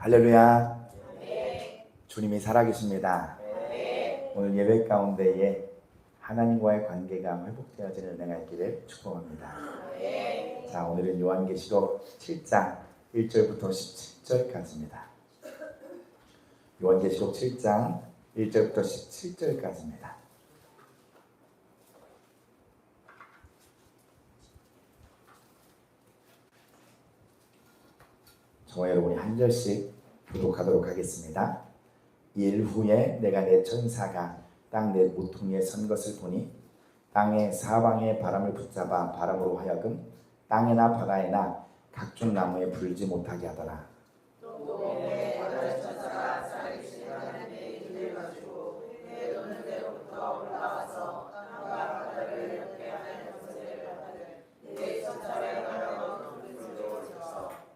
할렐루야. 주님이 살아계십니다. 오늘 예배 가운데에 하나님과의 관계가 회복되어지는 은혜가 있기를 축복합니다. 자, 오늘은 요한계시록 7장 1절부터 17절까지입니다. 요한계시록 7장 1절부터 17절까지입니다. 저와 여러분이 한 절씩 교독하도록 하겠습니다. 일 후에 내가 내 천사가 땅 내 모퉁이에 선 것을 보니 땅의 사방의 바람을 붙잡아 바람으로 하여금 땅에나 바다에나 각종 나무에 불지 못하게 하더라.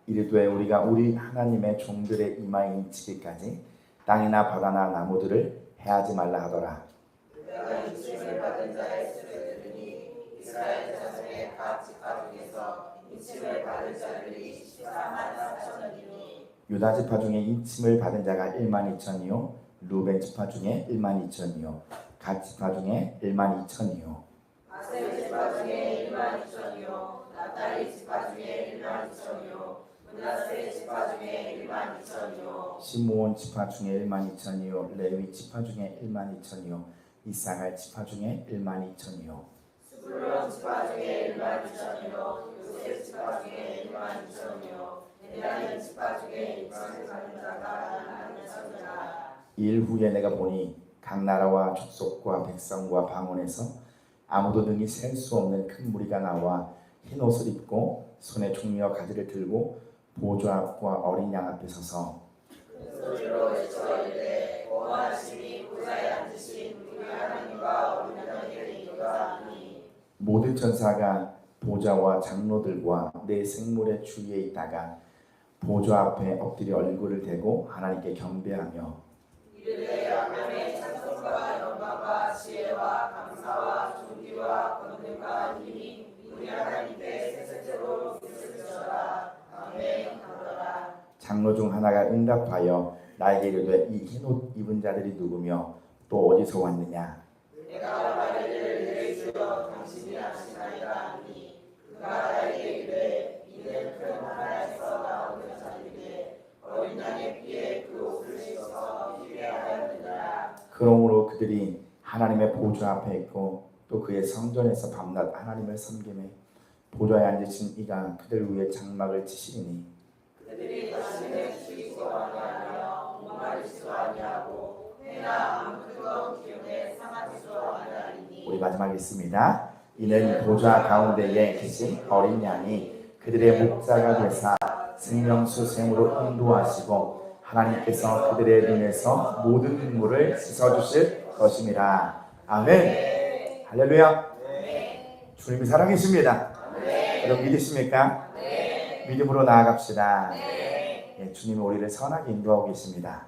이르되 우리가 우리 하나님의 종들의 이마에 인치기까지 땅이나 바다나 나무들을 해하지 말라 하더라. 내가 인침을 받은 자의 수를 들으니 이스라엘 자손의 각 지파 중에서 인침을 받은 자들이 14만 4천이니 유다 지파 중에 인침을 받은 자가 1만 2천이요 루벤 지파 중에 1만 2천이요 갓 지파 중에 1만 2천이요 아셀 지파 중에 1만 2천이요 나탈리 지파 중에 1만 2천이요 므낫세 지파 중에 1만 2천이요 시므온 지파 중에 1만 2천이요 레위 지파 중에 1만 2천이요 이사갈 지파 중에 1만 2천이요 스불론 지파 중에 1만 2천이요 요셉 지파 중에 1만 2천이요 베냐민 지파 중에 인침을 받은 자가 1만 2천이라. 일 후에 내가 보니 각 나라와 족속과 백성과 방언에서 아무도 능히 셀 수 없는 큰 무리가 나와 흰 옷을 입고 손에 종려 가지를 들고 보좌 앞과 어린 양 앞에 서서 큰 소리로 외쳐 이르되 거하심이 보좌에 앉으신 우리 하나님과 어린 양에게 이르노니 모든 천사가 보좌와 장로들과 네 생물의 주위에 있다가 보좌 앞에 엎드려 얼굴을 대고 하나님께 경배하며 이르되 하나님의 찬송과 영광과 지혜와 감사와 존귀와 권능과 힘이 우리 하나님께 세세토록 있을지어다. 아멘. 하더라. 장로 중 하나가 응답하여 나에게 이르되 이 흰 옷 입은 자들이 누구며 또 어디서 왔느냐. 내가 말하기를 내 주여 당신이 아시나이다 하니 그가 나에게 이르되 이는 큰 나라에서 나오는 자들이되 어린 양의 피에 그 옷을 씻어서 입게 하였느니라. 그러므로 그들이 하나님의 보좌 앞에 있고 또 그의 성전에서 밤낮 하나님을 섬기며 보좌에 앉으신 이가 그들 위에 장막을 치시리니 그들이 자신을 죽이지도 아니하며 목마르지도 아니하고 해나 아무 뜨거운 기운에 상하지도 아니하리니. 우리 마지막에 있습니다. 이는 보좌 가운데에 계신 어린 양이 그들의 목자가 되사 생명수 샘으로 인도하시고 하나님께서 그들의 눈에서 모든 눈물을 씻어주실 것입니다. 아멘. 할렐루야. 주님이 살아계십니다. 여러분 믿으십니까? 믿음으로 나아갑시다. 예, 주님이 우리를 선하게 인도하고 계십니다.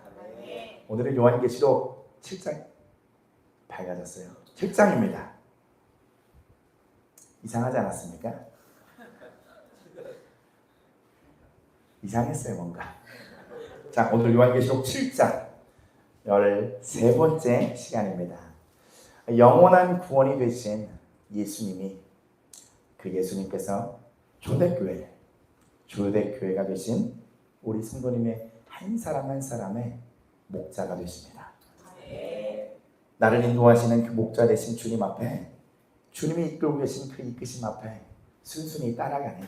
오늘은 요한계시록 7장 밝아졌어요. 7장입니다. 이상하지 않았습니까? 이상했어요 뭔가. 자, 오늘 요한계시록 7장 13번째 시간입니다. 영원한 구원이 되신 예수님이 그 예수님께서 초대교회가 되신 우리 성도님의 한 사람 한 사람의 목자가 되십니다. 나를 인도하시는 그 목자 되신 주님 앞에 주님이 이끌고 계신 그 이끄심 앞에 순순히 따라가는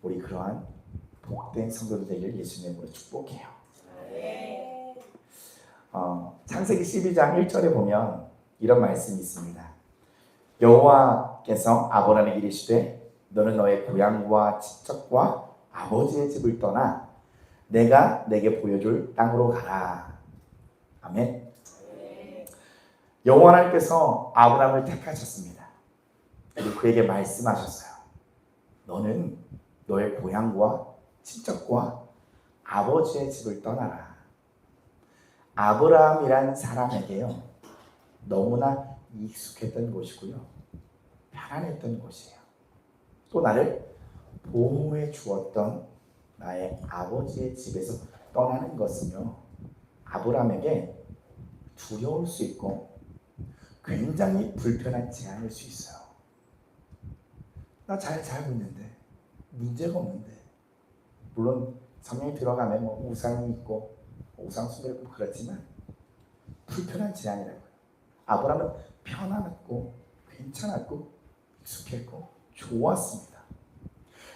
우리 그러한 복된 성도들 되기를 예수님으로 축복해요. 창세기 12장 1절에 보면 이런 말씀이 있습니다. 여호와께서 아브라함에게 이르시되 너는 너의 고향과 친척과 아버지의 집을 떠나 내가 내게 보여줄 땅으로 가라. 아멘. 여호와 하나님께서 아브라함을 택하셨습니다. 그리고 그에게 말씀하셨어요. 너는 너의 고향과 친척과 아버지의 집을 떠나라. 아브라함이란 사람에게요 너무나 익숙했던 곳이고요 편안했던 곳이에요. 또 나를 보호해 주었던 나의 아버지의 집에서 떠나는 것은요, 아브라함에게 두려울 수 있고 굉장히 불편한 제안일 수 있어요. 나 잘 살고 있는데, 문제가 없는데. 물론 성경에 들어가면 뭐 우상이 있고 우상 숭배를 있고 그렇지만 불편한 제안이라고요. 아브라함은 편안했고 괜찮았고 익숙했고 좋았습니다.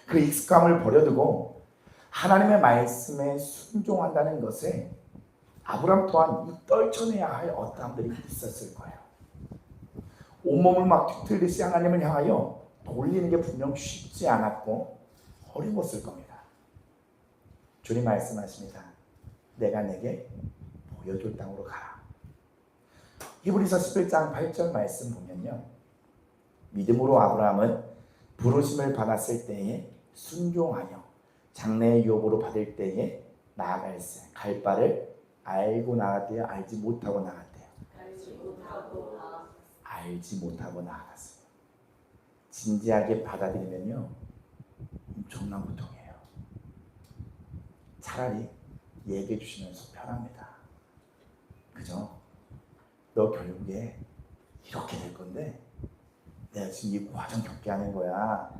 그 익숙함을 버려두고 하나님의 말씀에 순종한다는 것에 아브라함 또한 이 떨쳐내야 할 어떠함들이 있었을 거예요. 온몸을 막 뒤틀듯이 하나님을 향하여 돌리는 게 분명 쉽지 않았고 어려웠을 겁니다. 주님 말씀하십니다. 내가 내게 보여줄 땅으로 가라. 히브리서 11장 8절 말씀 보면요, 믿음으로 아브라함은 부르심을 받았을 때에 순종하여 장래의 유업으로 받을 때에 나아갈세 갈 바를 알고 나갔대요, 알지 못하고 나갔대요? 알지 못하고 나아갔어요. 진지하게 받아들이면요 엄청난 고통이에요. 차라리 얘기해 주시면서 편합니다. 그죠? 너 결국에 이렇게 될 건데 내가 지금 이 과정 겪게 하는 거야.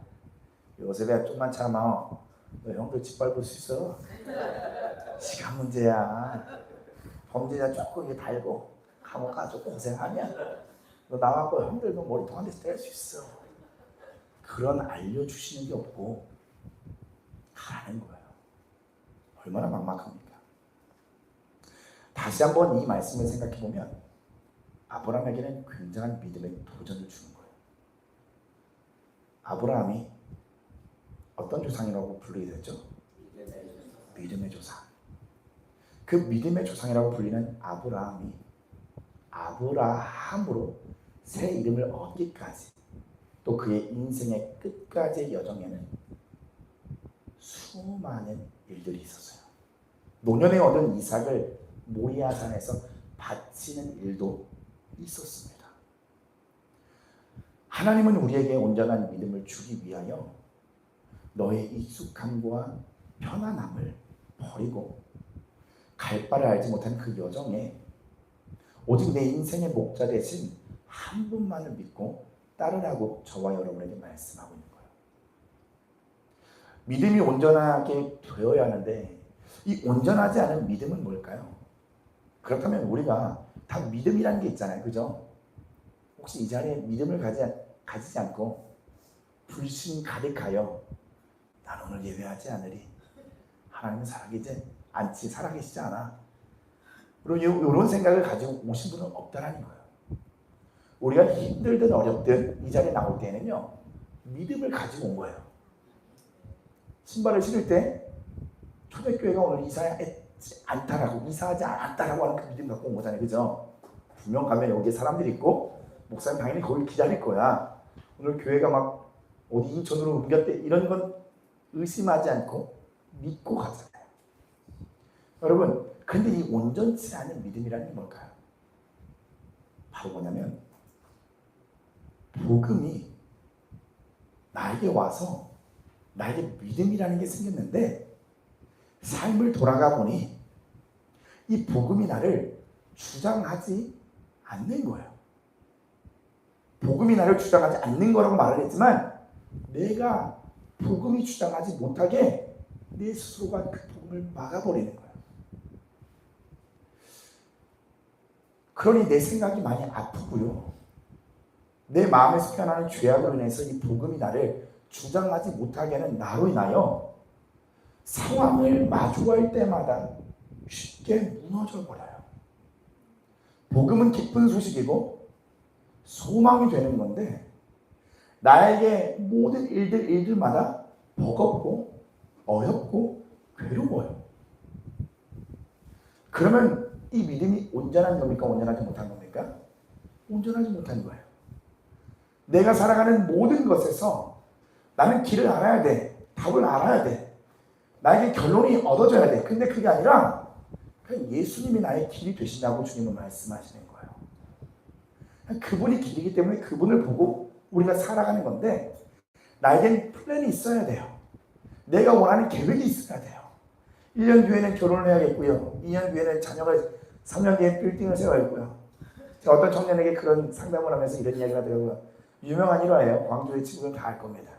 요셉야 좀만 참아. 너 형들 짓밟을 수 있어. 시간 문제야. 범죄자 조금 이게 달고 감옥 가서 고생하면 너 나와서 형들도 머리통 한 대씩 뗄 수 있어. 그런 알려주시는 게 없고 가라는 거예요. 얼마나 막막합니까? 다시 한번 이 말씀을 생각해 보면 아브라함에게는 굉장한 믿음의 도전을 주는 거예요. 아브라함이 어떤 조상이라고 불리게 됐죠? 믿음의 조상. 그 믿음의 조상이라고 불리는 아브라함이 아브라함으로 새 이름을 얻기까지 또 그의 인생의 끝까지의 여정에는 수많은 일들이 있었어요. 노년에 얻은 이삭을 모리아산에서 바치는 일도 있었습니다. 하나님은 우리에게 온전한 믿음을 주기 위하여 너의 익숙함과 편안함을 버리고 갈 바를 알지 못한 그 여정에 오직 내 인생의 목자 대신 한 분만을 믿고 따르라고 저와 여러분에게 말씀하고 있는 거예요. 믿음이 온전하게 되어야 하는데 이 온전하지 않은 믿음은 뭘까요? 그렇다면 우리가 다 믿음이라는 게 있잖아요. 그죠? 혹시 이 자리에 믿음을 가지지 않고 불신 가득하여 난 오늘 예배하지 않으리. 하나님은 살아계시지 않아. 그리고 이런 생각을 가지고 오신 분은 없다라는 거예요. 우리가 힘들든 어렵든 이 자리에 나올 때는요 믿음을 가지고 온 거예요. 신발을 신을 때 초대교회가 오늘 이사하지 않았다라고 하는 그 믿음 갖고 온 거잖아요. 그죠? 분명 가면 여기에 사람들이 있고 목사님 당연히 거기 기다릴 거야. 오늘 교회가 막 어디 인천으로 옮겼대 이런 건 의심하지 않고 믿고 가잖아요. 여러분, 근데 이 온전치 않은 믿음이라는 게 뭘까요? 바로 뭐냐면 복음이 나에게 와서 나에게 믿음이라는 게 생겼는데 삶을 돌아가 보니 이 복음이 나를 주장하지 않는 거예요. 복음이 나를 주장하지 않는 거라고 말을 했지만 내가 복음이 주장하지 못하게 내 스스로가 그 복음을 막아버리는 거예요. 그러니 내 생각이 많이 아프고요. 내 마음에서 피어나는 죄악으로 인해서 이 복음이 나를 주장하지 못하게 하는 나로 인하여 상황을 마주할 때마다 쉽게 무너져 버려요. 복음은 기쁜 소식이고 소망이 되는 건데 나에게 모든 일들마다 버겁고 어렵고 괴로워요. 그러면 이 믿음이 온전한 겁니까? 온전하지 못한 겁니까? 온전하지 못한 거예요. 내가 살아가는 모든 것에서 나는 길을 알아야 돼. 답을 알아야 돼. 나에게 결론이 얻어져야 돼. 근데 그게 아니라 그냥 예수님이 나의 길이 되신다고 주님은 말씀하시는 거예요. 그분이 길이기 때문에 그분을 보고 우리가 살아가는 건데 나에겐 플랜이 있어야 돼요. 내가 원하는 계획이 있어야 돼요. 1년 뒤에는 결혼을 해야겠고요. 2년 뒤에는 자녀가 3년 뒤에 빌딩을 세워야겠고요. 제가 어떤 청년에게 그런 상담을 하면서 이런 이야기를 하더라고요. 유명한 일화예요. 광주의 친구는 다 알 겁니다.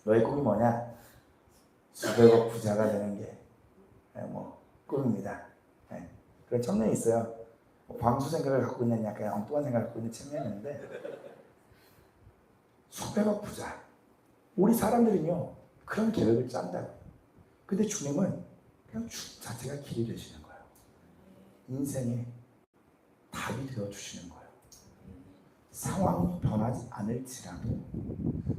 너의 꿈이 뭐냐? 수백억 부자가 되는 게 꿈입니다. 그런 청년이 있어요. 광주 생각을 갖고 있는 약간 엉뚱한 생각을 갖고 있는 청년인데 수백억 부자. 우리 사람들은요 그런 계획을 짠다고. 근데 주님은 그냥 죽 자체가 길이 되시는 거예요. 인생의 답이 되어주시는 거예요. 상황이 변하지 않을지라도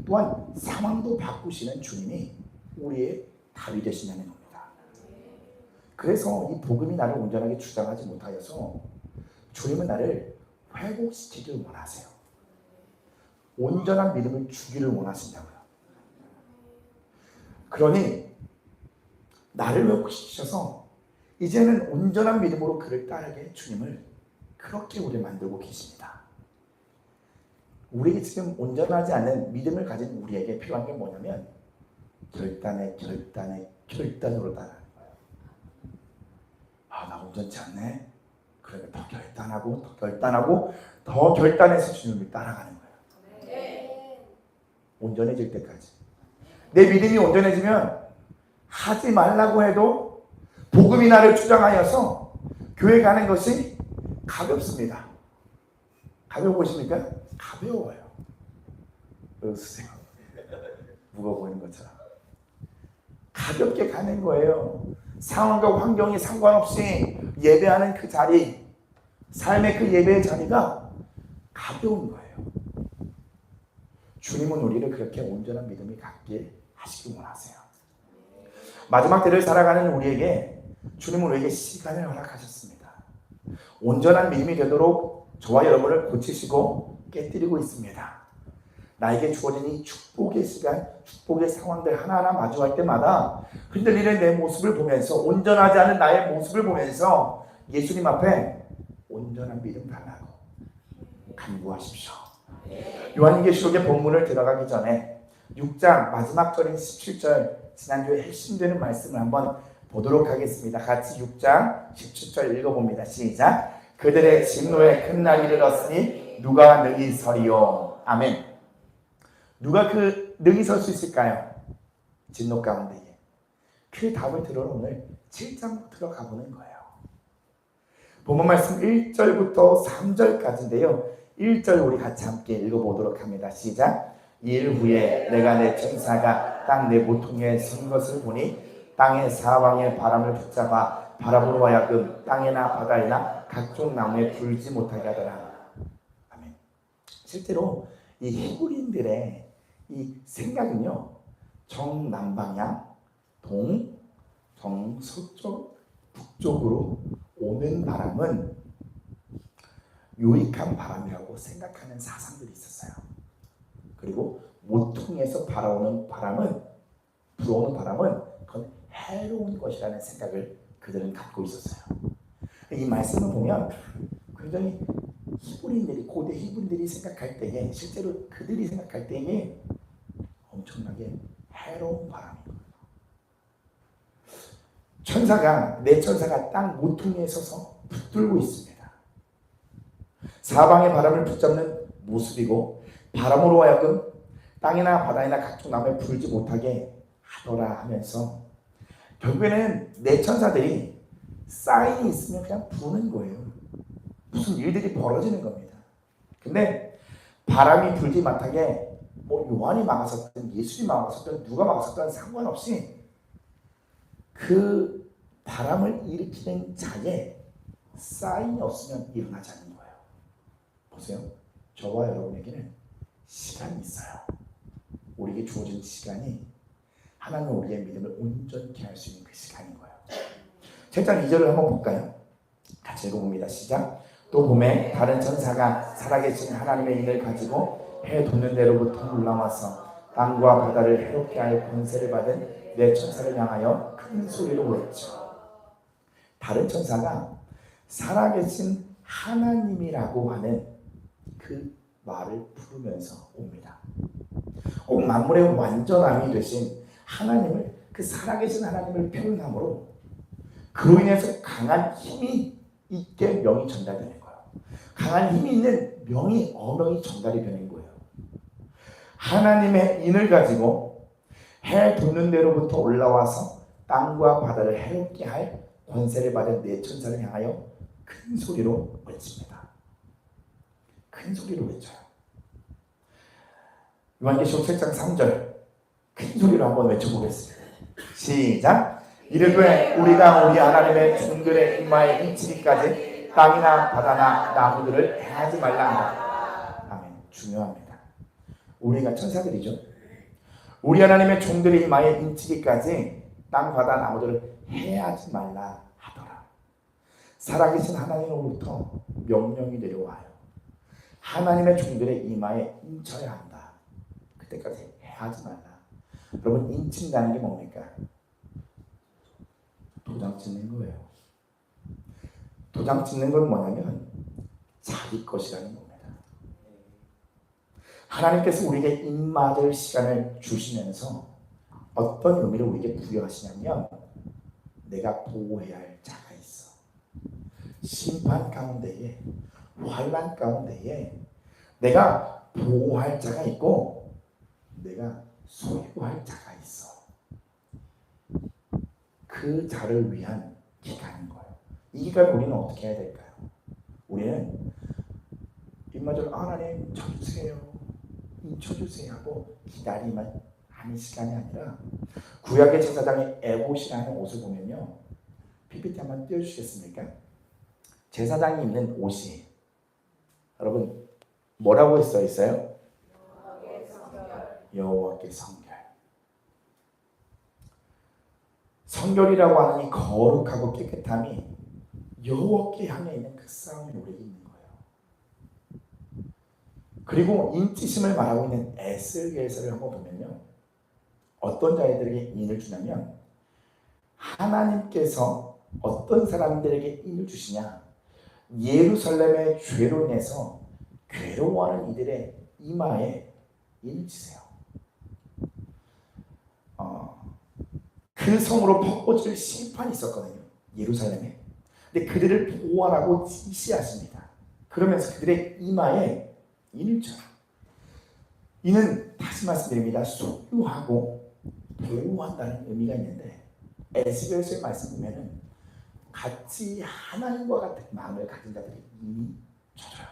또한 상황도 바꾸시는 주님이 우리의 답이 되시냐는 겁니다. 그래서 이 복음이 나를 온전하게 주장하지 못하여서 주님은 나를 회복시키기를 원하세요. 온전한 믿음을 주기를 원하신다고요. 그러니 나를 회복시키셔서 이제는 온전한 믿음으로 그를 따르게 주님을 그렇게 우리를 만들고 계십니다. 우리에게 지금 온전하지 않은 믿음을 가진 우리에게 필요한 게 뭐냐면 결단으로 따라가는 거예요. 나 온전치 않네. 그러니까 더 결단해서 주님을 따라가는 거예요. 온전해질 때까지. 내 믿음이 온전해지면 하지 말라고 해도 복음이 나를 주장하여서 교회 가는 것이 가볍습니다. 가벼워 보십니까? 가벼워요. 웃으세요. 무거워 보이는 것처럼. 가볍게 가는 거예요. 상황과 환경이 상관없이 예배하는 그 자리, 삶의 그 예배의 자리가 가벼운 거예요. 주님은 우리를 그렇게 온전한 믿음이 갖게 하시기 원하세요. 마지막 때를 살아가는 우리에게 주님은 우리에게 시간을 허락하셨습니다. 온전한 믿음이 되도록 저와 여러분을 고치시고 깨뜨리고 있습니다. 나에게 주어진 이 축복의 시간, 축복의 상황들 하나하나 마주할 때마다 흔들리는 내 모습을 보면서, 온전하지 않은 나의 모습을 보면서 예수님 앞에 온전한 믿음 달라고 간구하십시오. 요한계시록의 본문을 들어가기 전에 6장 마지막 절인 17절, 지난주에 핵심되는 말씀을 한번 보도록 하겠습니다. 같이 6장 17절 읽어봅니다. 시작. 그들의 진노의 큰 날이 이르렀으니 누가 능히 서리요. 아멘. 누가 그 능히 설 수 있을까요? 진노 가운데에. 그 답을 들으러 오늘 7장으로 들어가 보는 거예요. 본문 말씀 1절부터 3절까지인데요. 1절 우리 같이 함께 읽어보도록 합니다. 시작. 이일 후에 내가 내 천사가 땅 내 모퉁이에 선 것을 보니 땅의 사방의 바람을 붙잡아 바람으로 하여금 땅이나 바다에나 각종 나무에 불지 못하게 하더라. 아멘. 실제로 이 히브리인들의 이 생각은요, 정남방향, 정서쪽, 북쪽으로 오는 바람은 유익한 바람이라고 생각하는 사상들이 있었어요. 그리고 모퉁이에서 불어오는 바람은 그건 해로운 것이라는 생각을 그들은 갖고 있었어요. 이 말씀을 보면 굉장히 고대 히브리인들이 생각할 때에, 실제로 그들이 생각할 때에 엄청나게 해로운 바람이에요. 내 천사가 땅 모퉁이에 서서 붙들고 있습니다. 사방의 바람을 붙잡는 모습이고, 바람으로 하여금 땅이나 바다에나 각종 나무에 불지 못하게 하더라 하면서, 결국에는 내 천사들이 사인이 있으면 그냥 부는 거예요. 무슨 일들이 벌어지는 겁니다. 근데 바람이 불지 못하게 요한이 막았었든 예수님이 막았었든 누가 막았었든 상관없이 그 바람을 일으키는 자에 사인이 없으면 일어나지 않는 거예요. 보세요. 저와 여러분에게는 시간이 있어요. 우리에게 주어진 시간이 하나님은 우리의 믿음을 온전케 할 수 있는 그 시간인 거예요. 7장 2절을 한번 볼까요? 같이 읽어봅니다. 시작. 또 봄에 다른 천사가 살아계신 하나님의 인을 가지고 해 돋는 데로부터 올라와서 땅과 바다를 해롭게 할 권세를 받은 내 천사를 향하여 큰 소리로 울었죠. 다른 천사가 살아계신 하나님이라고 하는 그 말을 부르면서 옵니다. 꼭 만물의 완전함이 되신 하나님을, 그 살아계신 하나님을 표현함으로 그로 인해서 강한 힘이 있게 명이 전달되는 거예요. 강한 힘이 있는 명이 어명이 전달이 되는 거예요. 하나님의 인을 가지고 해 돋는 데로부터 올라와서 땅과 바다를 해롭게 할 권세를 받은 네 천사를 향하여 큰 소리로 외칩니다. 큰 소리로 외쳐요. 요한계시록 7장 3절 큰 소리로 한번 외쳐보겠습니다. 시작. 이르되 우리가 우리 하나님의 종들의 이마에 미치기까지 땅이나 바다나 나무들을 해하지 말라 한다. 아멘. 중요합니다. 우리가 천사들이죠. 우리 하나님의 종들의 이마에 미치기까지 땅, 바다, 나무들을 해하지 말라 하더라. 살아계신 하나님으로부터 명령이 내려와요. 하나님의 종들의 이마에 인쳐야 한다. 그때까지 해하지 말라. 여러분, 인친다는 게 뭡니까? 도장 찍는 거예요. 도장 찍는 건 뭐냐면 자기 것이라는 겁니다. 하나님께서 우리에게 입맞을 시간을 주시면서 어떤 의미를 우리에게 부여하시냐면 내가 보호해야 할 자가 있어. 심판 가운데에, 환난 가운데에 내가 보호할 자가 있고 내가 소유할 자가 있어. 그 자를 위한 기간인 거예요. 이 기간 우리는 어떻게 해야 될까요? 우리는 입맞을 하나님 쳐주세요, 쳐주세요 하고 기다리만 하는 시간이 아니라 구약의 제사장의 에봇이라는 옷을 보면요, PPT 한번 띄워주시겠습니까? 제사장이 입는 옷이 여러분 뭐라고 써 있어요? 여호와께 성결. 성결이라고 하는 이 거룩하고 깨끗함이 여호와께 향해 있는 그 싸움이 우리에게 있는 거예요. 그리고 인치심을 말하고 있는 에스겔서를 한번 보면요, 어떤 자들에게 인을 주냐면 하나님께서 어떤 사람들에게 인을 주시냐, 예루살렘의 죄로 인해서 괴로워하는 이들의 이마에 인을 치세요. 그 성으로 퍼붓을 심판이 있었거든요, 예루살렘에. 근데 그들을 보호하라고 지시하십니다. 그러면서 그들의 이마에 인을 쳐요. 이는 다시 말씀드립니다, 소유하고 보호한다는 의미가 있는데 에스겔서의 말씀 보면은 같이 하나님과 같은 마음을 가진 자들이 이미 쳐져요.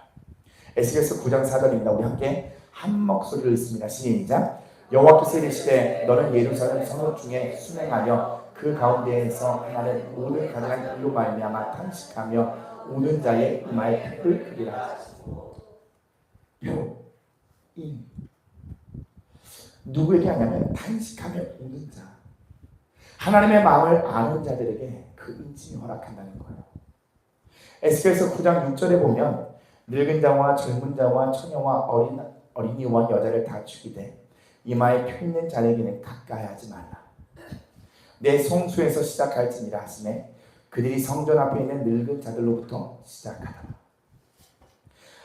에스겔서 9장 4절입니다. 우리 함께 한 목소리로 읽습니다. 시작. 여호와께서 이르시되 너는 예루살렘 성읍 중에 순행하며 그 가운데에서 나는 모든 가능한 일로 말미암아 탄식하며 우는 자의 이마에 표를 그리라. 표, 인. 누구에게 하냐면 탄식하며 우는 자, 하나님의 마음을 아는 자들에게 그 인침이 허락한다는 거예요. 에스겔서 9장 6절에 보면 늙은 자와 젊은 자와 처녀와 어린이와 여자를 다 죽이되 이마에 표 있는 자에게는 가까이 하지 말라. 내 성소에서 시작할지니라 하시매 그들이 성전 앞에 있는 늙은 자들로부터 시작하더라.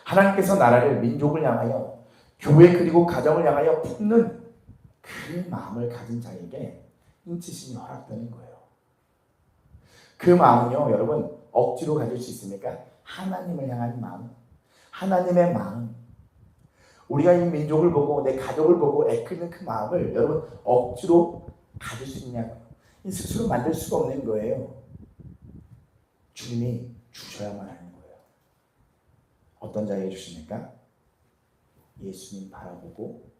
하나님께서 나라를, 민족을 향하여, 교회 그리고 가정을 향하여 품는 그 마음을 가진 자에게 인치심이 허락되는 거예요. 그 마음은요, 여러분 억지로 가질 수 있습니까? 하나님을 향한 마음, 하나님의 마음. 우리가 이 민족을 보고 내 가족을 보고 애끓는 그 마음을 여러분 억지로 가질 수 있냐고요. 스스로 만들 수가 없는 거예요. 주님이 주셔야만 하는 거예요. 어떤 자에게 주십니까? 예수님 바라보고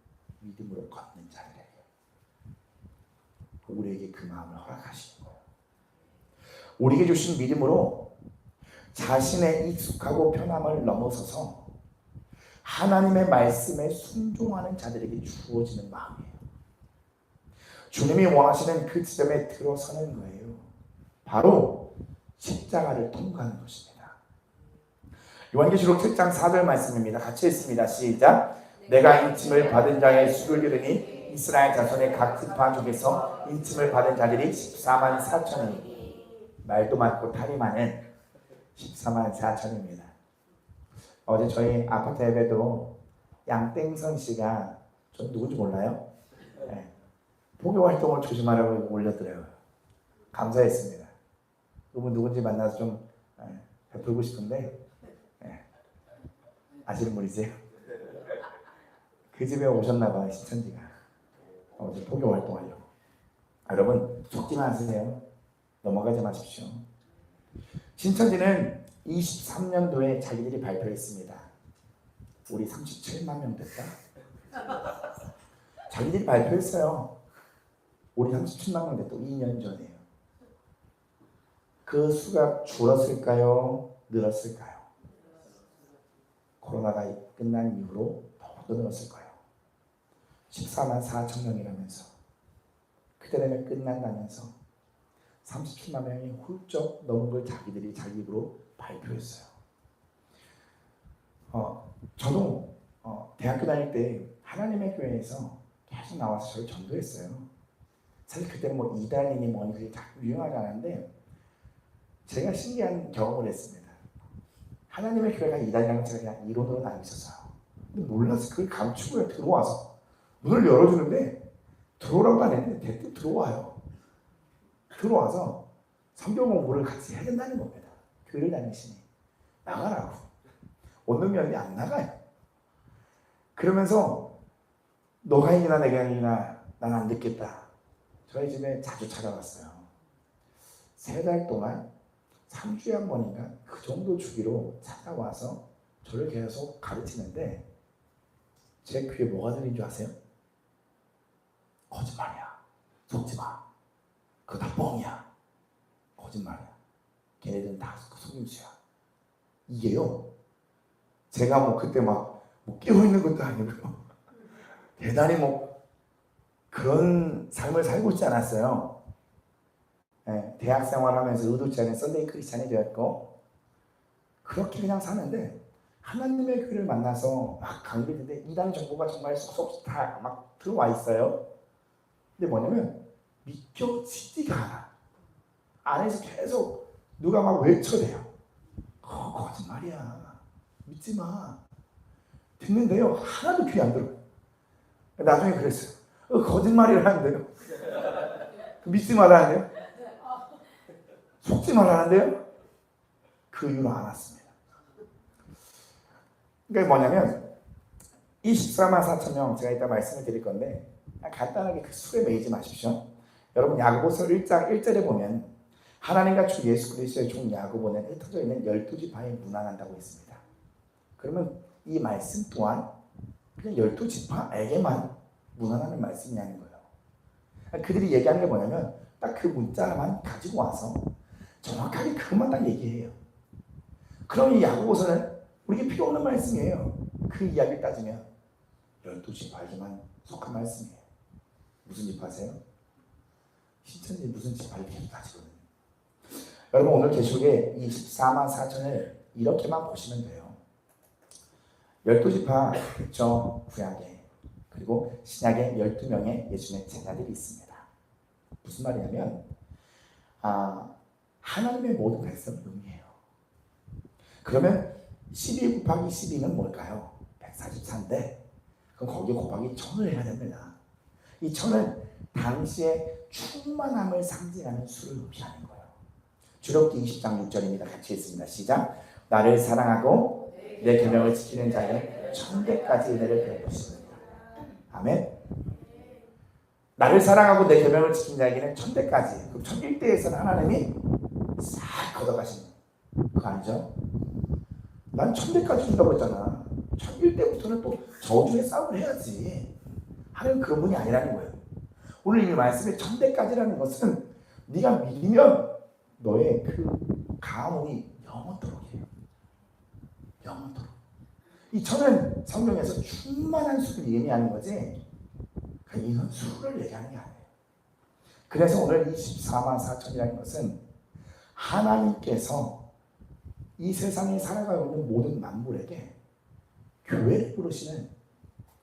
믿음으로 걷는 자들에게. 우리에게 그 마음을 허락하시는 거예요. 우리에게 주신 믿음으로 자신의 익숙하고 편함을 넘어서서 하나님의 말씀에 순종하는 자들에게 주어지는 마음이에요. 주님이 원하시는 그 지점에 들어서는 거예요. 바로 십자가를 통과하는 것입니다. 요한계시록 7장 4절 말씀입니다. 같이 읽습니다. 시작. 내가 인침을 받은 자의 수를 들으니 이스라엘 자손의 각 지파 중에서 인침을 받은 자들이 14만 4천이니 말도 많고 탈이 많은 14만 4천입니다. 어제 저희 아파트 예배도 양땡선 씨가, 전 누군지 몰라요? 네. 포교 활동을 조심하라고 올렸더라고요. 감사했습니다. 그분 누군지 만나서 좀 베풀고 싶은데 아시는 분이세요? 그 집에 오셨나봐요. 신천지가 어제 포교 활동하려고. 여러분 속지 마세요. 넘어가지 마십시오. 신천지는 23년도에 자기들이 발표했습니다. 우리 37만 명 됐다. 자기들이 발표했어요. 우리 37만 명 됐다. 2년 전이에요. 그 수가 줄었을까요? 늘었을까요? 코로나가 끝난 이후로 더욱더 늘었을 거예요. 14만 4천 명이라면서 그때라면 끝난다면서 37만 명이 훌쩍 넘은 걸 자기들이 자기 입으로 발표했어요. 저도 대학교 다닐 때 하나님의 교회에서 계속 나와서 저를 전도했어요. 사실 그때는 뭐 이단이니 뭐니 그게 자꾸 유행하지 않았는데 제가 신기한 경험을 했습니다. 하나님의 교회가 이단이라는 제가 그냥 이론으로는 알고 있었어요. 근데 몰라서 그걸 감추고 들어와서 문을 열어주는데 들어오라고 안 했는데 대뜸 들어와요. 들어와서 성경 공부를 같이 해야 된다는 겁니다. 교회를 다니시니 나가라고. 원룸이었는데 안 나가요. 그러면서 너가 이기나 내가 이기나 난 안 듣겠다. 저희 집에 자주 찾아왔어요. 3달 동안 3주에 한 번인가 그 정도 주기로 찾아와서 저를 계속 가르치는데 제 귀에 뭐가 들린 줄 아세요? 거짓말이야. 속지 마. 그거 다 뻥이야. 거짓말이야. 걔네들은 다 속임수야. 이게요. 제가 뭐 그때 막 깨어있는 것도 아니고요. 대단히 뭐 그런 삶을 살고 있지 않았어요. 대학 생활하면서 의도치 않은 썬데이 크리스찬이 되었고 그렇게 그냥 사는데 하나님의 교회를 만나서 막 강의를 듣는데 이단 정보가 정말 쏙쏙 다 막 들어와 있어요. 근데 뭐냐면 믿겨지지가 않아. 안에서 계속 누가 막 외쳐대요. 거짓말이야. 믿지 마. 듣는데요. 하나도 귀에 안 들어요. 나중에 그랬어요. 거짓말이라는데요. 믿지 말라는데요. 속지 말라는데요. 그 이유로 안 왔습니다. 그러니까 뭐냐면 24만 4천 명 제가 이따 말씀을 드릴 건데 간단하게 그 수에 매이지 마십시오. 여러분 야고보서 1장 1절에 보면 하나님과 주 예수 그리스도의 종 야고보는 흩어져 있는 12지파에 문안한다고 했습니다. 그러면 이 말씀 또한 그냥 12지파에게만 문안하는 말씀이라는 거예요. 그들이 얘기하는 게 뭐냐면 딱 그 문자만 가지고 와서 정확하게 그것만 딱 얘기해요. 그럼 이 야고보서는 우리에게 필요 없는 말씀이에요. 그 이야기를 따지면 12지파에게만 속한 말씀이에요. 무슨 지파세요? 신천지 무슨 지파를 계속 따지거든요. 여러분 오늘 계시록에 24만 4천을 이렇게만 보시면 돼요. 12지파 저 구약에 그리고 신약에 12명의 예수님의 제자들이 있습니다. 무슨 말이냐면 하나님의 모든 백성을 의미해요. 그러면 12 곱하기 12는 뭘까요? 144인데 그럼 거기에 곱하기 1000을 해야 됩니다. 이 1000은 당시의 충만함을 상징하는 수를 의미하는 거예요. 주록기 20장 6절입니다. 같이 읽습니다. 시작. 나를 사랑하고 내 계명을 지키는 자에게 1000대까지 은혜를 베푸십니다. 아멘. 나를 사랑하고 내 계명을 지킨 자에게는 1000대까지. 그럼 1001대에서는 하나님이 싹 걷어가시는 그거 아니죠? 난 1000대까지 준다고 했잖아. 1001대부터는 또 저주의 싸움을 해야지. 하나님 그런 분이 아니라는 거예요. 오늘 이 말씀에 1000대까지라는 것은 네가 믿으면 너의 그 가문이 영원토록이에요. 영원토록. 이 1000은 성경에서 충만한 수를 의미하는 거지 이건 수를 얘기하는 게 아니에요. 그래서 오늘 24만 4천이라는 것은 하나님께서 이 세상에 살아가고 있는 모든 만물에게 교회를 부르시는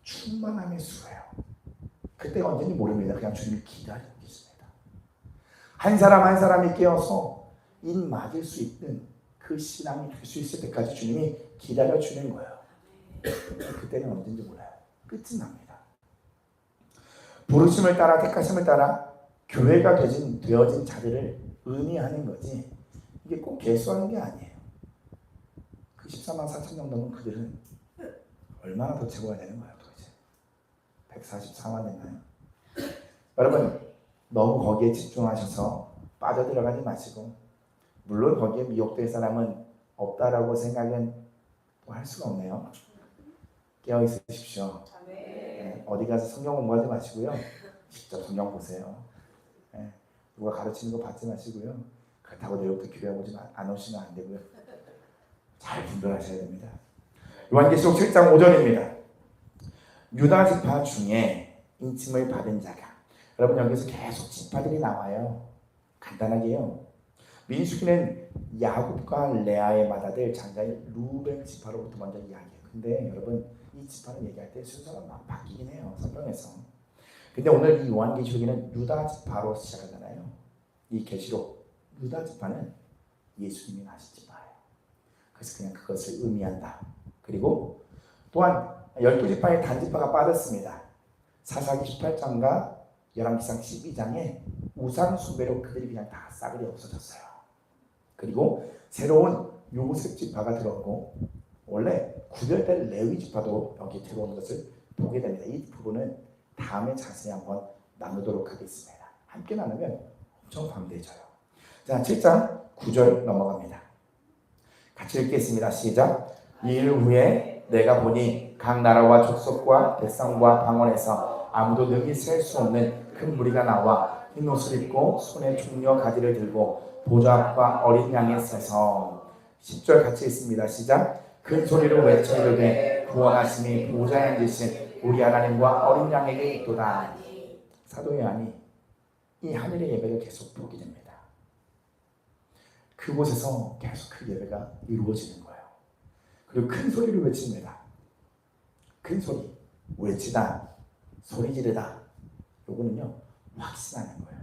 충만함의 수예요. 그때가 언제인지 모릅니다. 그냥 주님이 기다리고 계십니다. 한 사람 한 사람이 깨어서 입 맞을 수 있는 그 신앙이 될 수 있을 때까지 주님이 기다려주는 거예요. 그때는 언제인지 몰라요. 끝이 납니다. 부르심을 따라 택하심을 따라 교회가 되어진 자들을 의미하는 거지 이게 꼭 개수하는 게 아니에요. 그 14만 4천 정도면 그들은 얼마나 더 채워야 되는 거예요 도대체. 144만 됐나요? 여러분 너무 거기에 집중하셔서 빠져들어가지 마시고 물론 거기에 미혹될 사람은 없다라고 생각은 할 수가 없네요. 깨어 있으십시오. 네, 어디 가서 성경 공부하지 마시고요. 직접 성경 보세요. 네, 누가 가르치는 거 받지 마시고요. 그렇다고 내일부터 교회 안 오시면 안 되고요. 잘 분별하셔야 됩니다. 요한계시록 7장 5절입니다. 유다 지파 중에 인침을 받은 자가 여러분 여기서 계속 지파들이 나와요. 간단하게요. 민수기는 야곱과 레아의 맏아들 장자인 루벤 지파로부터 먼저 이야기해요. 근데 여러분 이 지파는 얘기할 때 순서가 막 바뀌긴 해요. 성경에서. 근데 오늘 이 요한계시록에는 유다 지파로 시작하잖아요. 이 계시록 유다 지파는 예수님이 나신 지파예요. 그래서 그냥 그것을 의미한다. 그리고 또한 12지파의 단지파가 빠졌습니다. 사사기 18장과 열왕기상 12장에 우상 숭배로 그들이 그냥 다 싸그리 없어졌어요. 그리고 새로운 요셉 지파가 들어오고 원래 구별된 레위 지파도 여기 들어오는 것을 보게 됩니다. 이 부분은 다음에 자세히 한번 나누도록 하겠습니다. 함께 나누면 엄청 방대해져요. 자, 7장 9절 넘어갑니다. 같이 읽겠습니다. 시작. 이일 후에 내가 보니 각 나라와 족속과 백성과 방언에서 아무도 능히 셀 수 없는 큰 무리가 나와 흰 옷을 입고 손에 종려 가지를 들고 보좌 앞과 어린 양에 서서 10절 같이 읽습니다. 시작. 큰 소리로 외쳐 이르되 구원하심이 보좌에 앉으신 우리 하나님과 어린 양에게 있도다. 사도 요한이 이 하늘의 예배를 계속 보게 됩니다. 그곳에서 계속 그 예배가 이루어지는 거예요. 그리고 큰 소리로 외칩니다. 큰 소리, 외치다, 소리 지르다. 요거는요 확신하는 거예요.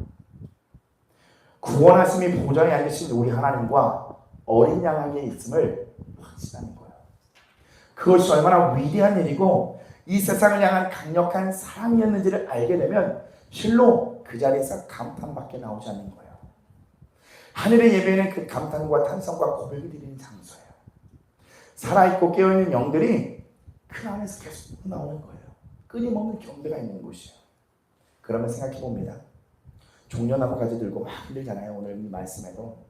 구원하심이 보좌에 앉으신 우리 하나님과 어린 양에게 있음을 확신하는 거예요. 그것이 얼마나 위대한 일이고 이 세상을 향한 강력한 사랑이었는지를 알게 되면 실로 그 자리에서 감탄밖에 나오지 않는 거예요. 하늘의 예배는 그 감탄과 탄성과 고백을 드리는 장소예요. 살아있고 깨어있는 영들이 그 안에서 계속 나오는 거예요. 끊임없는 경배가 있는 곳이에요. 그러면 생각해 봅니다. 종려나무 가지 들고 막 흔들잖아요. 오늘 이 말씀에도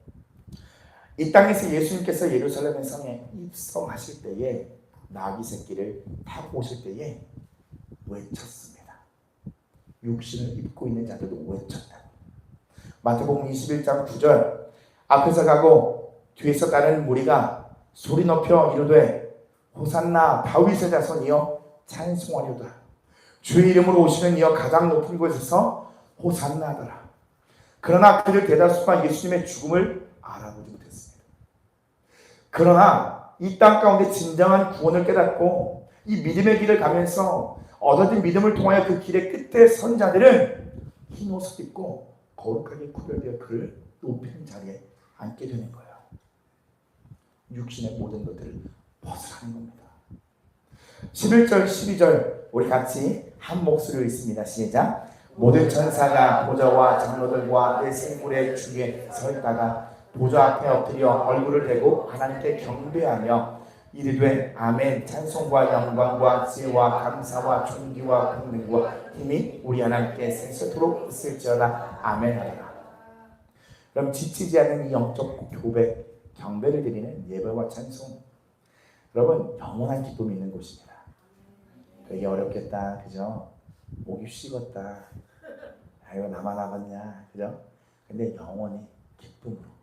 이 땅에서 예수님께서 예루살렘 성에 입성하실 때에 나귀 새끼를 타고 오실 때에 외쳤습니다. 육신을 입고 있는 자들도 외쳤다. 마태복음 21장 9절 앞에서 가고 뒤에서 따르는 무리가 소리 높여 이르되 호산나 다윗의 자손이여 찬송하려다. 주의 이름으로 오시는 이여 가장 높은 곳에서 호산나 하더라. 그러나 그들 대다수가 예수님의 죽음을 알아보지 못했습니다. 그러나 이 땅 가운데 진정한 구원을 깨닫고 이 믿음의 길을 가면서 얻어진 믿음을 통하여 그 길의 끝에 선 자들은 흰 옷을 입고 거룩하게 구별되어 그를 높이는 자리에 앉게 되는 거예요. 육신의 모든 것들을 벗으라는 겁니다. 11절 12절 우리 같이 한 목소리로 읽습니다. 시작. 모든 천사가 보좌와 장로들과 내 생물의 중에 서 있다가 보좌 앞에 엎드려 얼굴을 대고 하나님께 경배하며 이르되 아멘. 찬송과 영광과 지혜와 감사와 존귀와 권능과 힘이 우리 하나님께 세세토록 있을지어다. 아멘 하라. 그럼 지치지 않는 이 영적 고백, 경배를 드리는 예배와 찬송, 여러분 영원한 기쁨이 있는 곳입니다. 되게 어렵겠다, 그죠? 목이 식었다. 아이고 나만 남았냐, 그죠? 근데 영원히 기쁨으로.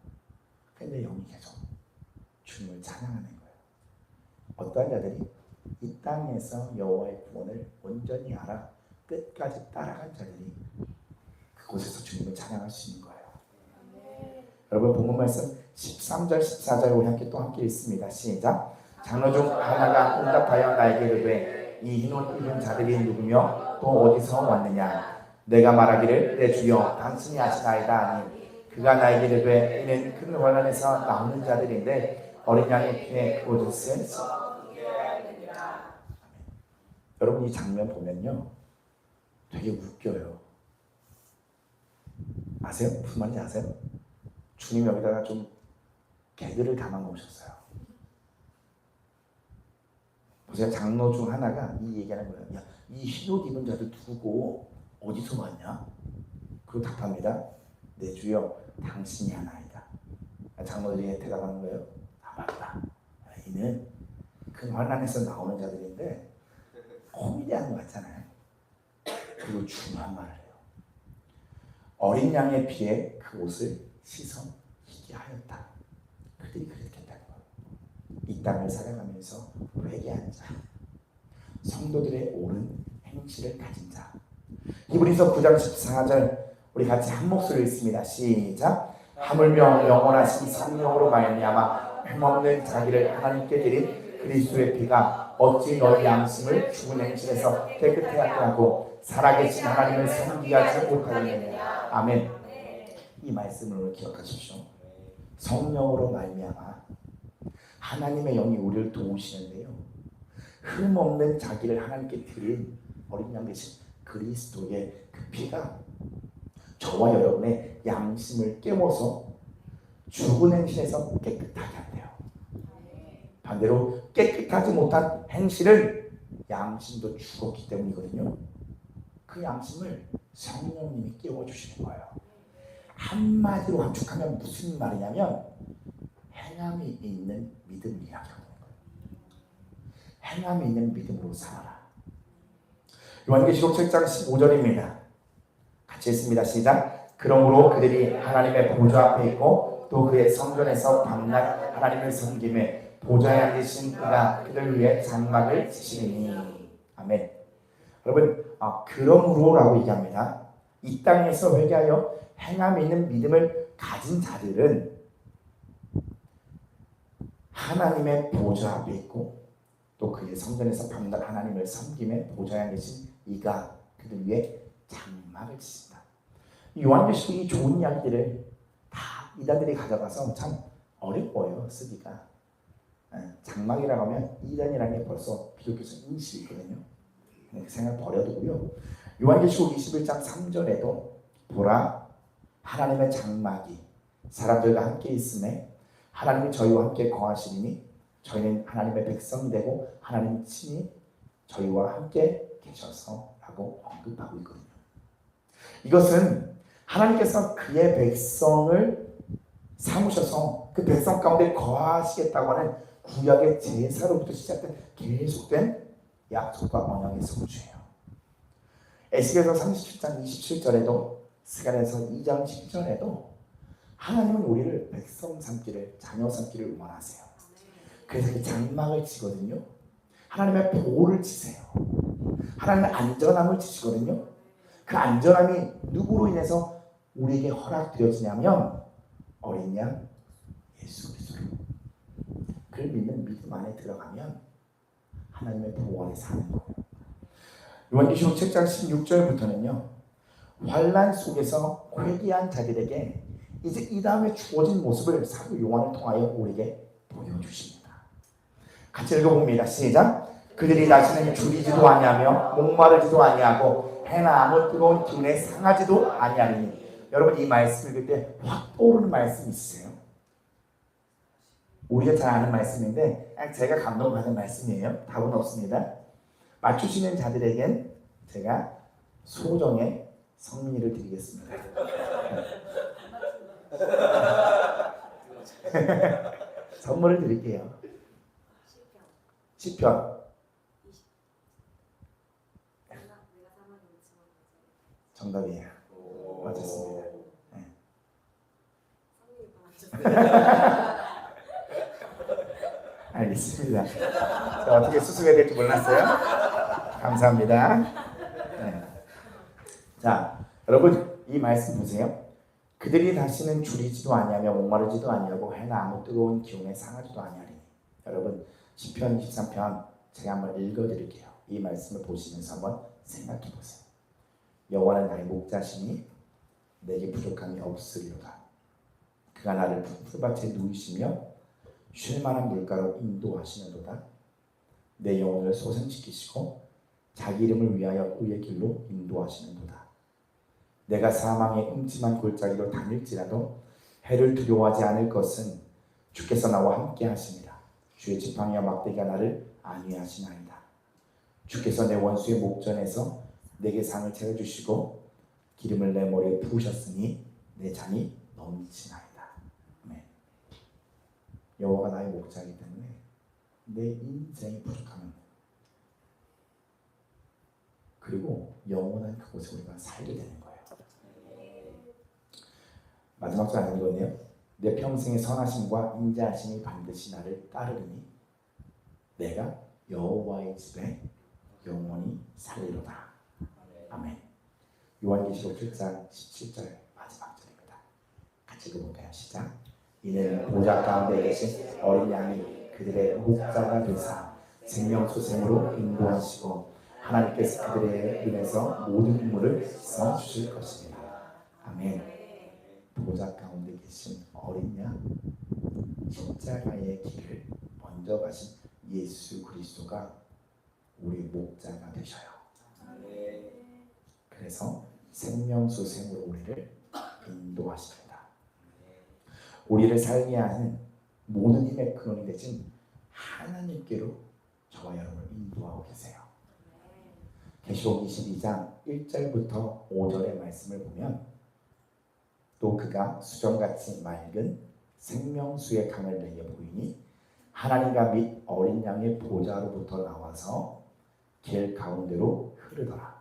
근데 영이 계속 주님을 찬양하는 거예요. 어떤 자들이 이 땅에서 여호와의 구원을 온전히 알아 끝까지 따라간 자들이 그곳에서 주님을 찬양할 수 있는 거예요. 여러분 본문 말씀 13절 14절 우리 함께 읽습니다. 시작. 장로 중 하나가 응답하여 나에게 이르되 이 흰옷 입은 자들이 누구며 또 어디서 왔느냐. 내가 말하기를 내 주여 당신이 아시나이다 하니 그가 나에게 이르되 이는 큰 환난에서 나오는 자들인데 어린 양의 피에 그곳을 여러분 이 장면 보면요 되게 웃겨요. 아세요? 무슨 말인지 아세요? 주님 여기다가 좀 개그를 담아 놓으셨어요. 보세요. 장로 중 하나가 이 얘기하는 거예요. 야, 이 흰옷 입은 자들 두고 어디서 왔냐? 그리고 답합니다. 내 주여 당신이 하나이다. 장로들이 대답하는 거예요. 아, 맞다. 이는 그 환난에서 나오는 자들인데 코미디하는 것 같잖아요. 그리고 중요한 말을 해요. 어린 양의 피에 그 옷을 씻어 희게 하였다. 그들이 그렇게 했다는 거예요. 이 땅을 살아가면서 회개한 자, 성도들의 옳은 행실을 가진 자. 히브리서 9장 14절 우리 같이 한 목소리를 읽습니다. 시작. 하물며 영원하신 성령으로 말미암아 흠없는 자기를 하나님께 드린 그리스도의 피가 어찌 너희 양심을 죽은 행실에서 깨끗하게 하고 살아계신 하나님을 섬기게 하지 못하겠느냐. 아멘. 이 말씀을 오늘 기억하십시오. 성령으로 말미암아 하나님의 영이 우리를 도우시는데요. 흠없는 자기를 하나님께 드린 어린 양 대신 그리스도의 그 피가 저와 여러분의 양심을 깨워서 죽은 행실에서 깨끗하게 한대요. 반대로 깨끗하지 못한 행실은 양심도 죽었기 때문이거든요. 그 양심을 성령님이 깨워주시는 거예요. 한마디로 함축하면 무슨 말이냐면 행함이 있는 믿음을 이야기하는 거예요. 행함이 있는 믿음으로 살아라. 요한계시록 7장 15절입니다. 같이 읽습니다. 시작. 그러므로 그들이 하나님의 보좌 앞에 있고 또 그의 성전에서 밤낮 하나님을 섬김에 보좌에 앉으신 그가 그들 위해 장막을 치시리니. 아멘. 여러분, 그러므로라고 얘기합니다. 이 땅에서 회개하여 행함이 있는 믿음을 가진 자들은 하나님의 보좌 앞에 있고 또 그의 성전에서 밤낮 하나님을 섬김에 보좌에 계신 이가 그들 위해 장막을 치신다. 요한계시록이 좋은 이야기들을 다 이단들이 가져가서 참 어려워요, 쓰기가. 장막이라고 하면 이단이라는 게 벌써 기독교에서 인식이 있거든요. 그 생각 버려두고요. 요한계시록 21장 3절에도 보라 하나님의 장막이 사람들과 함께 있음에 하나님이 저희와 함께 거하시리니 저희는 하나님의 백성이 되고 하나님 친히 저희와 함께 계셔서 라고 언급하고 있거든요. 이것은 하나님께서 그의 백성을 삼으셔서 그 백성 가운데 거하시겠다고 하는 구약의 제사로부터 시작된 계속된 약속과 언약의 성취예요. 에스겔서 37장 27절에도 스가랴서 2장 10절에도 하나님은 우리를 백성 삼기를 자녀 삼기를 원하세요. 그래서 그 장막을 치거든요. 하나님의 보호를 치세요. 하나님의 안전함을 치시거든요. 그 안전함이 누구로 인해서 우리에게 허락되어지냐면 어린 양 예수 그리스도로. 그를 믿는 믿음 안에 들어가면 하나님의 보호 안에 사는 거예요. 요한계시록 7장 16절부터는요. 환난 속에서 회개한 자들에게 이제 이 다음에 주어진 모습을 사도 요한을 통하여 우리에게 보여주십니다. 같이 읽어봅니다. 시작. 그들이 다시는 줄이지도 아니하며 목마르지도 아니하고 해나 아무 뜨거운 기운에 상하지도 아니하리니. 여러분 이 말씀 읽을 때 확 떠오르는 말씀 있으세요? 우리가 잘 아는 말씀인데 제가 감동받은 말씀이에요. 답은 없습니다. 맞추시는 자들에겐 제가 소정의 성민이를 드리겠습니다. 선물을 드릴게요. 시편. 정답이에요. 맞았습니다. 네. 알겠습니다. 자, 어떻게 수습해야 될지 몰랐어요? 감사합니다. 네. 자, 여러분 이 말씀 보세요. 그들이 다시는 줄이지도 아니하며 목마르지도 아니하고 해나 아무 뜨거운 기운에 상하지도 아니하리니. 여러분 시편 23편 제가 한번 읽어드릴게요. 이 말씀을 보시면서 한번 생각해 보세요. 여호와는 나의 목자시니 내게 부족함이 없으리로다. 그가 나를 풀밭에 누이시며 쉴만한 물가로 인도하시는도다. 내 영혼을 소생시키시고 자기 이름을 위하여 의의 길로 인도하시는도다. 내가 사망의 음침한 골짜기로 다닐지라도 해를 두려워하지 않을 것은 주께서 나와 함께 하심이라. 주의 지팡이와 막대기가 나를 안위하시나이다. 주께서 내 원수의 목전에서 내게 상을 차려주시고 기름을 내 머리에 부으셨으니 내 잔이 넘치나이다. 아멘. 여호와가 나의 목자이기 때문에 내 인생이 부족하면 그리고 영원한 그곳에 우리가 살게 되는 거예요. 마지막 절 안 읽었네요. 내 평생의 선하심과 인자하심이 반드시 나를 따르리니 내가 여호와의 집에 영원히 살리로다. 아멘. 요한계시록 7장 17절 마지막 절입니다. 같이 읽어볼까요? 시작. 이는 보좌 가운데 계신 어린 양이 그들의 목자가 되사 생명수생으로 인도하시고 하나님께서 그들의 눈에서 모든 눈물을 씻어 주실 것입니다. 아멘. 보좌 가운데 계신 어린 양, 십자가의 길을 먼저 가신 예수 그리스도가 우리 목자가 되셔요. 그래서 생명수생으로 우리를 인도하십니다. 우리를 살게 하는 모든 힘의 근원이 되신 하나님께로 저와 여러분을 인도하고 계세요. 계시록 22장 1절부터 5절의 말씀을 보면 또 그가 수정같이 맑은 생명수의 강을 내게 보이니 하나님과 및 어린 양의 보좌로부터 나와서 길 가운데로 흐르더라.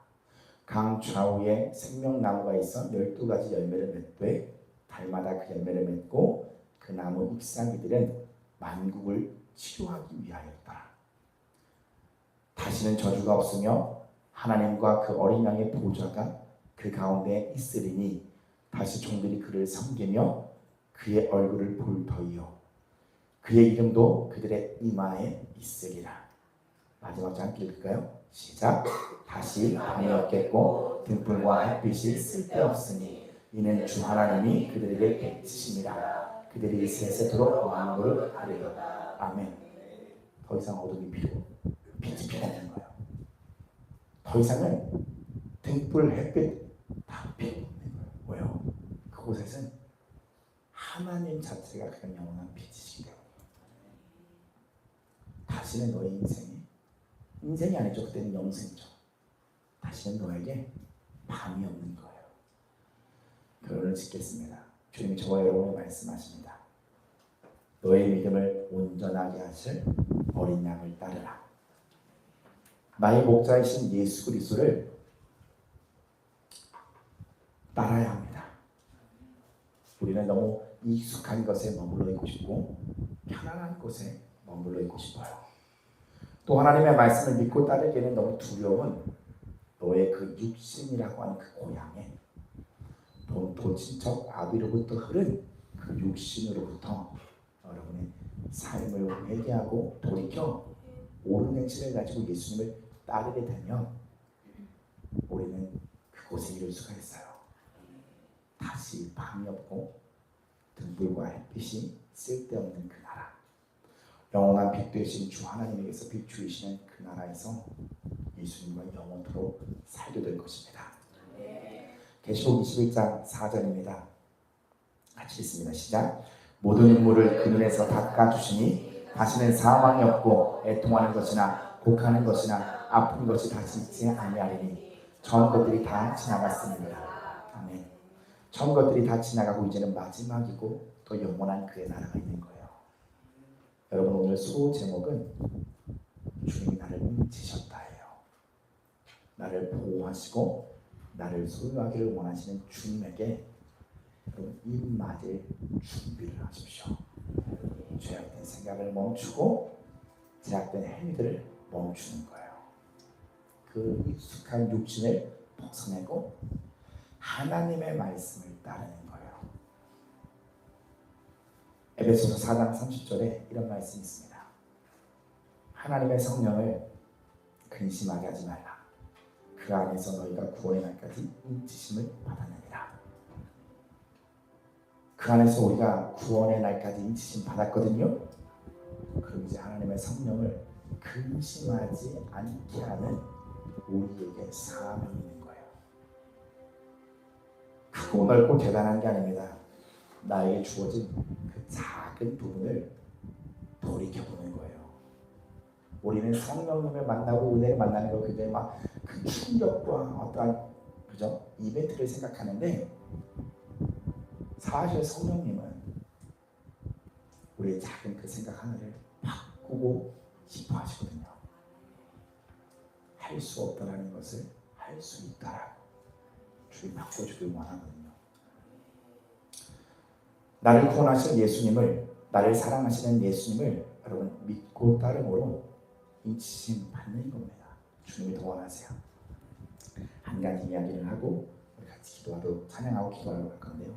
강 좌우에 생명나무가 있어 12가지 열매를 맺되 달마다 그 열매를 맺고 그 나무 잎사귀들은 만국을 치료하기 위하였다. 다시는 저주가 없으며 하나님과 그 어린 양의 보좌가 그 가운데 있으리니 다시 종들이 그를 섬기며 그의 얼굴을 볼 터이요 그의 이름도 그들의 이마에 있으리라. 마지막 장 읽을까요? 시작. 다시 밤이 없겠고 등불과 햇빛이 쓸데없으니 이는 주 하나님이 그들에게 빛이심이라. 그들이 세세토록 왕국을 하리라. 아멘. 더 이상 어둠이 빛이 필요 없는 거예요. 더 이상은 등불, 햇빛 다 필요 없는 거예요. 왜요? 그곳에는 하나님 자체가 그냥 영원한 빛이시기 때문에 다시는 너의 인생이 아니죠. 그때는 영생이죠. 다시는 너에게 밤이 없는 거예요. 결론을 짓겠습니다. 주님이 저와 여러분을 말씀하십니다. 너의 믿음을 온전하게 하실 어린 양을 따르라. 나의 목자이신 예수 그리스도를 따라야 합니다. 우리는 너무 익숙한 것에 머물러 있고 싶고 편안한 곳에 머물러 있고 싶어요. 또 하나님의 말씀을 믿고 따르기에는 너무 두려운 너의 그 육신이라고 하는 그 고향에 본토 친척 아비로부터 흐른 그 육신으로부터 여러분의 삶을 회개하고 돌이켜 옳은 행실을 가지고 예수님을 따르게 되면 우리는 그곳에 이룰 수가 있어요. 다시 밤이 없고 등불과 햇빛이 쓸데없는 그 나라, 영원한 빛 되신 주 하나님에게서 비추이시는 그 나라에서 예수님과 영원토록 살게 될 것입니다. 계시록 21장 4절입니다. 같이 읽습니다. 시작. 모든 눈물을 그 눈에서 닦아주시니 다시는 사망이 없고 애통하는 것이나 곡하는 것이나 아픈 것이 다시 있지 아니하리니 전 것들이 다 지나갔습니다. 아멘. 전 것들이 다 지나가고 이제는 마지막이고 또 영원한 그의 나라가 있는 거예요. 여러분 오늘 소 제목은 주님이 나를 인치셨다예요. 나를 보호하시고 나를 소유하기를 원하시는 주님에게 여러분 입 맞을 준비를 하십시오. 죄악된 생각을 멈추고 죄악된 행위들을 멈추는 거예요. 그 익숙한 육신을 벗어내고 하나님의 말씀을 따르는 거예요. 에베소서 4장 30절에 이런 말씀이 있습니다. 하나님의 성령을 근심하게 하지 말라. 그 안에서 너희가 구원의 날까지 인치심을 받았느니라. 그 안에서 우리가 구원의 날까지 인치심 받았거든요. 그럼 이제 하나님의 성령을 근심하지 않게 하는 우리에게 사명이 있는 거예요. 크고 넓고 대단한 게 아닙니다. 나에게 주어진 그 작은 부분을 돌이켜보는 거예요. 우리는 성령님을 만나고 은혜를 만나는 걸 굉장히 막 그 충격과 어떠한 그죠? 이벤트를 생각하는데 사실 성령님은 우리의 작은 그 생각 하나를 바꾸고 싶어 하시거든요. 할 수 없다라는 것을 할 수 있다라고 주님 바꿔주길 원하거든요. 나를 구원하신 예수님을, 나를 사랑하시는 예수님을 여러분 믿고 따름으로 인치심 받는 겁니다. 주님이 더 원하세요. 한 가지 이야기를 하고 우리 같이 기도하고 찬양하고 기도하러 갈 건데요.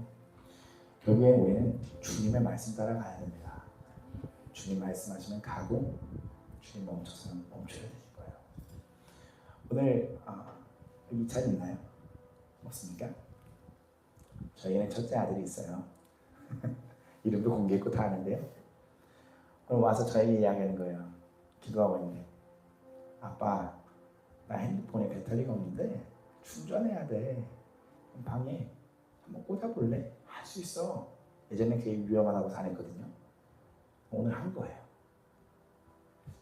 결국에 우리는 주님의 말씀 따라가야 됩니다. 주님 말씀하시면 가고 주님 멈춰서는 멈춰야 되실 거예요. 오늘 여기 잘 있나요? 없습니까? 저희는 첫째 아들이 있어요. 이름도 공개했고 다 아는데요. 오늘 와서 저에게 이야기하는 거예요. 기도하고 있는데 아빠 나 핸드폰에 배터리가 없는데 충전해야 돼. 방에 한번 꽂아볼래? 할 수 있어. 예전에 그게 위험하다고 다녔거든요. 오늘 한 거예요.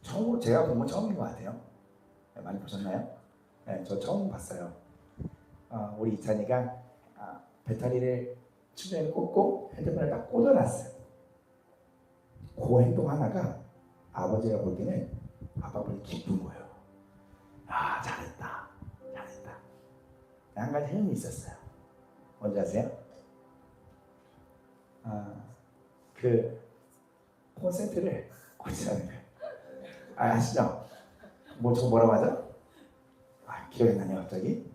처음으로 제가 본 건 처음인 것 같아요. 네, 많이 보셨나요? 네, 저 처음 봤어요. 우리 이찬이가 배터리를 충전을 꽂고 핸드폰을 딱 꽂아놨어요. 그 행동 하나가 아버지가 보기에는 아빠 보기 기쁜 거예요. 잘했다. 한 가지 행운이 있었어요. 뭔지 아세요? 그 콘센트를 꽂으라는 거예요. 아시죠? 저거 뭐라고 하죠? 기억이 나네요 갑자기.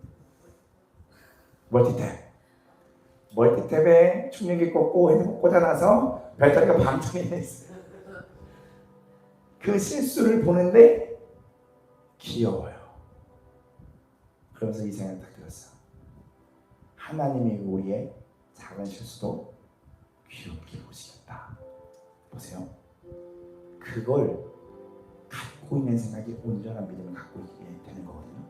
멀티탭에 충전기 꽂고 핸드폰 꽂아놔서 배터리가 방전이 됐어요. 그 실수를 보는데 귀여워요. 그러면서 이 생각이 딱 들었어요. 하나님이 우리의 작은 실수도 귀엽게 보시겠다. 보세요. 그걸 갖고 있는 생각이 온전한 믿음을 갖고 있게 되는 거거든요.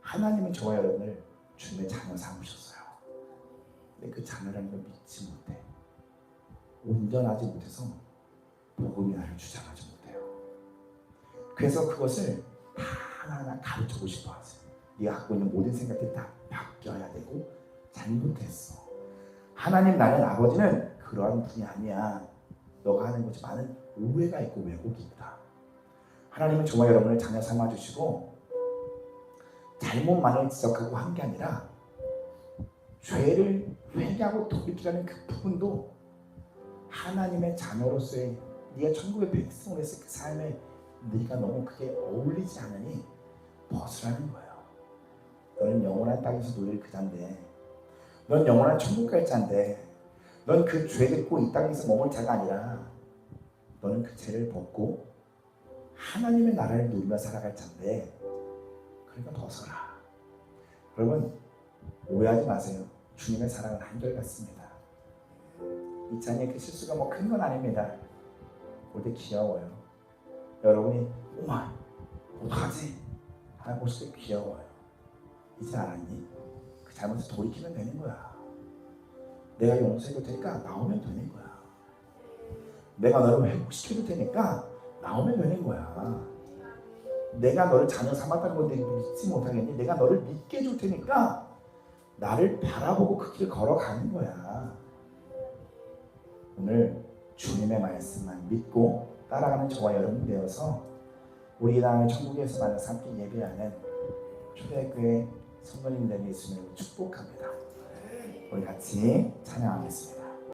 하나님은 저와 여러분을 주님의 자녀 삼으셨어요. 근데 그 자녀라는 걸 믿지 못해. 온전하지 못해서 복음이 나를 주장하지 못해요. 그래서 그것을 하나하나 가르쳐보고 싶어 하세요. 네가 갖고 있는 모든 생각들이 다 바뀌어야 되고 잘못했어. 하나님 나는 아버지는 그러한 분이 아니야. 너가 하는 것이 많은 오해가 있고 왜곡이 있다. 하나님은 저와 여러분을 자녀 삼아주시고 잘못만을 지적하고 한 게 아니라 죄를 회개하고 돌이키라는 그 부분도 하나님의 자녀로서의 네가 천국의 백성으로 했을 그 삶에 네가 너무 그게 어울리지 않으니 벗으라는 거예요. 너는 영원한 땅에서 누릴 그자인데, 넌 영원한 천국 갈 자인데, 넌 그 죄 짓고 이 땅에서 머물 자가 아니라 너는 그 죄를 벗고 하나님의 나라를 누리며 살아갈 자인데, 그러니까 벗어라. 여러분 오해하지 마세요. 주님의 사랑은 한결같습니다. 이찬이의 그 실수가 큰 건 아닙니다. 볼 때 귀여워요. 여러분이 엄마 어떡하지? 하나 보실 때 귀여워요. 이제 알았니? 그 잘못을 돌이키면 되는 거야. 내가 용서해줄 테니까 나오면 되는 거야. 내가 너를 회복시켜줄 테니까 나오면 되는 거야. 내가 너를 자녀 삼았다는 걸 믿지 못하겠니? 내가 너를 믿게 해줄 테니까 나를 바라보고 그 길을 걸어가는 거야. 오늘 주님의 말씀만 믿고 따라가는 저와 여러분 되어서 우리 다음에 천국에서 만나서 함께 예배하는 초대교회 성도님들의 예수님을 축복합니다. 우리 같이 찬양하겠습니다.